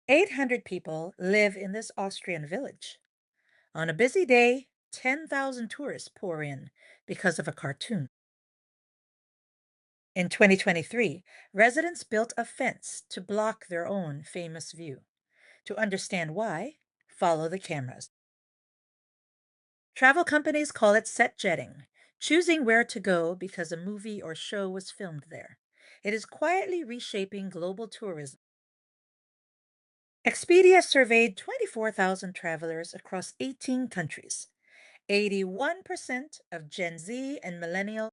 800 people live in this Austrian village. On a busy day, 10,000 tourists pour in because of a cartoon. In 2023, residents built a fence to block their own famous view. To understand why, follow the cameras. Travel companies call it set jetting, choosing where to go because a movie or show was filmed there. It is quietly reshaping global tourism. Expedia surveyed 24,000 travelers across 18 countries. 81% of Gen Z and millennial.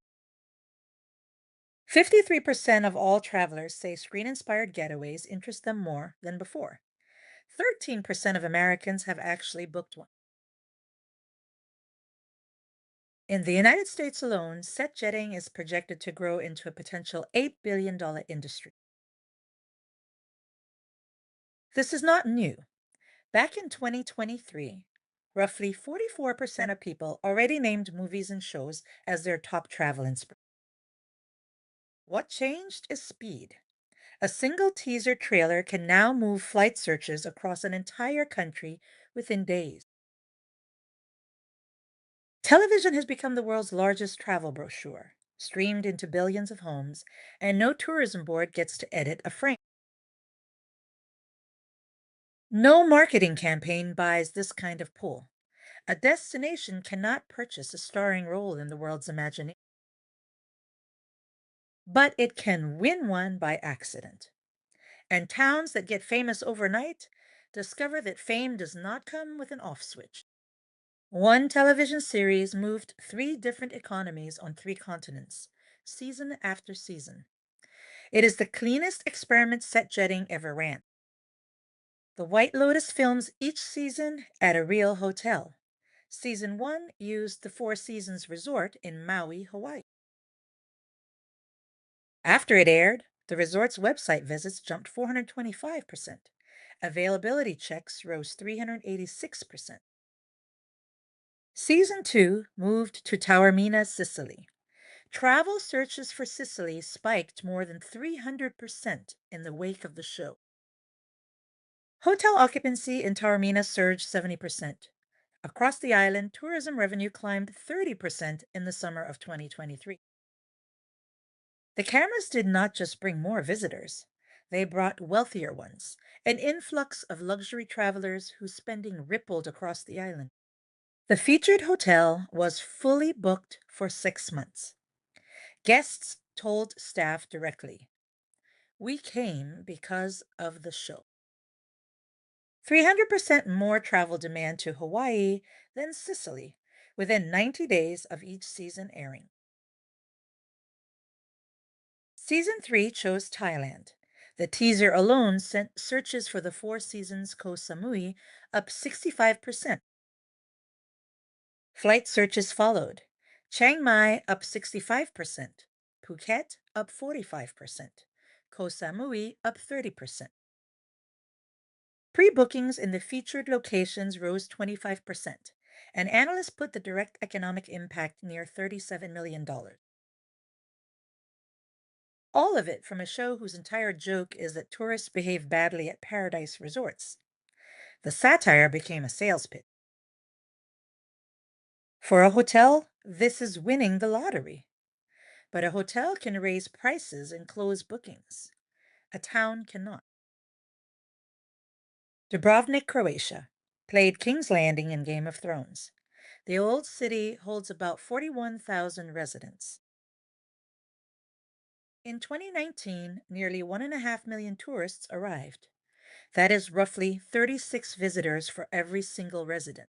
53% of all travelers say screen-inspired getaways interest them more than before. 13% of Americans have actually booked one. In the United States alone, set jetting is projected to grow into a potential $8 billion industry. This is not new. Back in 2023, roughly 44% of people already named movies and shows as their top travel inspiration. What changed is speed. A single teaser trailer can now move flight searches across an entire country within days. Television has become the world's largest travel brochure, streamed into billions of homes, and no tourism board gets to edit a frame. No marketing campaign buys this kind of pull. A destination cannot purchase a starring role in the world's imagination, but it can win one by accident. And towns that get famous overnight discover that fame does not come with an off switch. One television series moved three different economies on three continents, season after season. It is the cleanest experiment set jetting ever ran. The White Lotus films each season at a real hotel. Season 1 used the Four Seasons Resort in Maui, Hawaii. After it aired, the resort's website visits jumped 425%. Availability checks rose 386%. Season 2 moved to Taormina, Sicily. Travel searches for Sicily spiked more than 300% in the wake of the show. Hotel occupancy in Taormina surged 70%. Across the island, tourism revenue climbed 30% in the summer of 2023. The cameras did not just bring more visitors, they brought wealthier ones, an influx of luxury travelers whose spending rippled across the island. The featured hotel was fully booked for 6 months. Guests told staff directly, "We came because of the show." 300% more travel demand to Hawaii than Sicily within 90 days of each season airing. Season 3 chose Thailand. The teaser alone sent searches for the Four Seasons Koh Samui up 65%. Flight searches followed. Chiang Mai up 65%, Phuket up 45%, Koh Samui up 30%. Pre-bookings in the featured locations rose 25%, and analysts put the direct economic impact near $37 million. All of it from a show whose entire joke is that tourists behave badly at paradise resorts. The satire became a sales pitch. For a hotel, this is winning the lottery. But a hotel can raise prices and close bookings. A town cannot. Dubrovnik, Croatia, played King's Landing in Game of Thrones. The old city holds about 41,000 residents. In 2019, nearly 1.5 million tourists arrived. That is roughly 36 visitors for every single resident.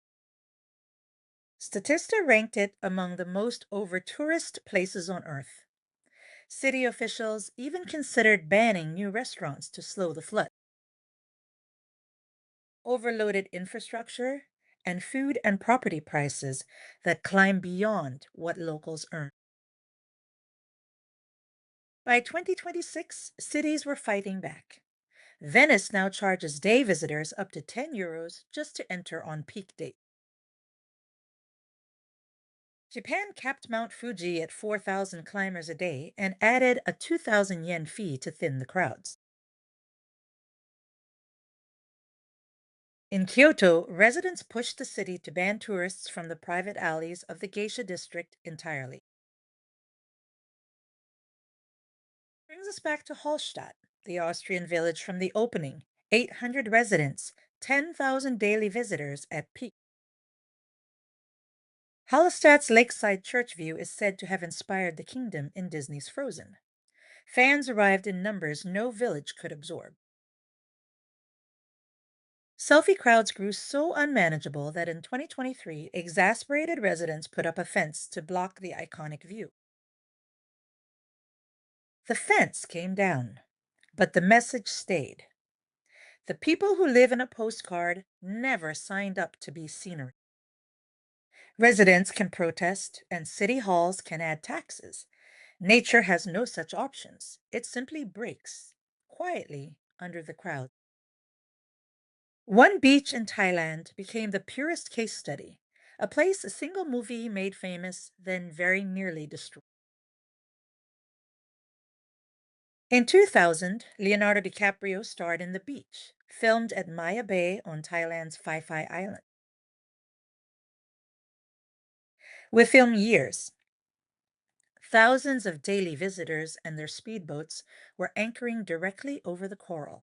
Statista ranked it among the most over-tourist places on Earth. City officials even considered banning new restaurants to slow the flood. Overloaded infrastructure and food and property prices that climb beyond what locals earn. By 2026, cities were fighting back. Venice now charges day visitors up to €10 just to enter on peak days. Japan capped Mount Fuji at 4,000 climbers a day and added a 2,000 yen fee to thin the crowds. In Kyoto, residents pushed the city to ban tourists from the private alleys of the geisha district entirely. Brings us back to Hallstatt, the Austrian village from the opening. 800 residents, 10,000 daily visitors at peak. Hallstatt's lakeside church view is said to have inspired the kingdom in Disney's Frozen. Fans arrived in numbers no village could absorb. Selfie crowds grew so unmanageable that in 2023, exasperated residents put up a fence to block the iconic view. The fence came down, but the message stayed. The people who live in a postcard never signed up to be scenery. Residents can protest, and city halls can add taxes. Nature has no such options. It simply breaks, quietly, under the crowd. One beach in Thailand became the purest case study, a place a single movie made famous, then very nearly destroyed. In 2000, Leonardo DiCaprio starred in The Beach, filmed at Maya Bay on Thailand's Phi Phi Island. Within years, thousands of daily visitors and their speedboats were anchoring directly over the coral.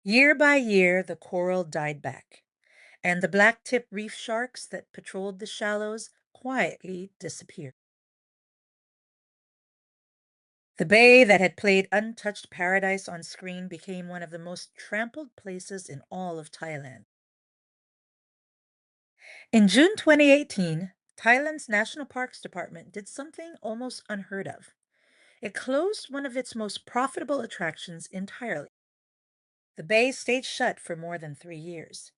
Year by year, the coral died back, and the black-tip reef sharks that patrolled the shallows quietly disappeared. The bay that had played untouched paradise on screen became one of the most trampled places in all of Thailand. In June 2018, Thailand's National Parks Department did something almost unheard of. It closed one of its most profitable attractions entirely. The bay stayed shut for more than 3 years.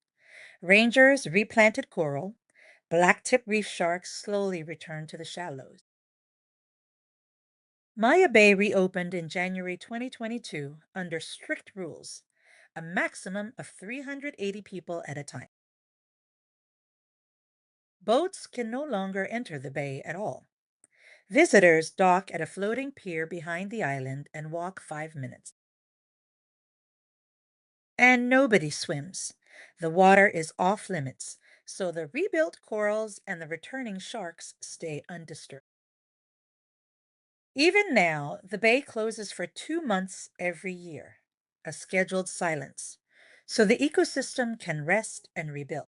Rangers replanted coral. Blacktip reef sharks slowly returned to the shallows. Maya Bay reopened in January 2022 under strict rules, a maximum of 380 people at a time. Boats can no longer enter the bay at all. Visitors dock at a floating pier behind the island and walk 5 minutes. And nobody swims. The water is off limits, so the rebuilt corals and the returning sharks stay undisturbed. Even now, the bay closes for 2 months every year, a scheduled silence, so the ecosystem can rest and rebuild.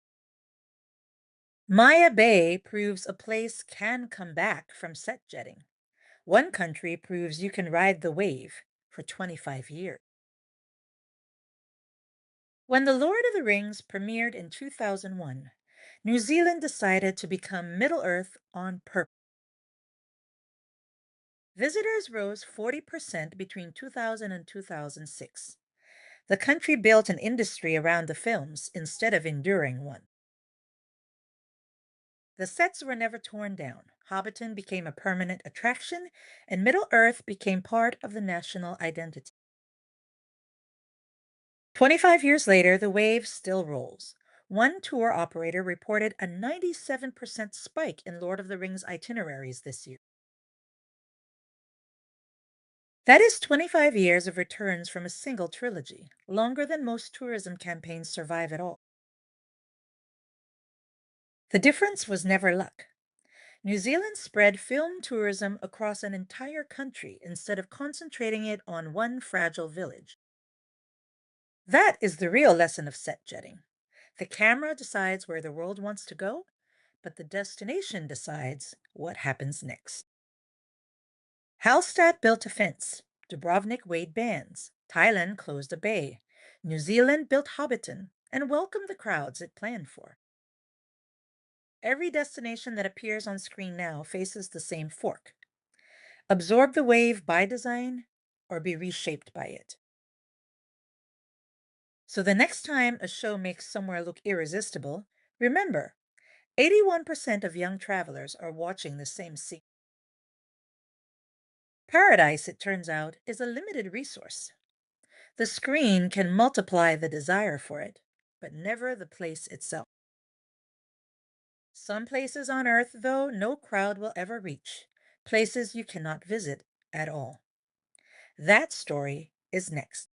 Maya Bay proves a place can come back from set jetting. One country proves you can ride the wave for 25 years. When The Lord of the Rings premiered in 2001, New Zealand decided to become Middle Earth on purpose. Visitors rose 40% between 2000 and 2006. The country built an industry around the films instead of enduring one. The sets were never torn down. Hobbiton became a permanent attraction, and Middle Earth became part of the national identity. 25 years later, the wave still rolls. One tour operator reported a 97% spike in Lord of the Rings itineraries this year. That is 25 years of returns from a single trilogy, longer than most tourism campaigns survive at all. The difference was never luck. New Zealand spread film tourism across an entire country instead of concentrating it on one fragile village. That is the real lesson of set jetting. The camera decides where the world wants to go, but the destination decides what happens next. Hallstatt built a fence. Dubrovnik weighed bans. Thailand closed a bay. New Zealand built Hobbiton and welcomed the crowds it planned for. Every destination that appears on screen now faces the same fork. Absorb the wave by design or be reshaped by it. So the next time a show makes somewhere look irresistible, remember 81% of young travelers are watching the same scene. Paradise, it turns out, is a limited resource. The screen can multiply the desire for it, but never the place itself. Some places on Earth, though, no crowd will ever reach, places you cannot visit at all. That story is next.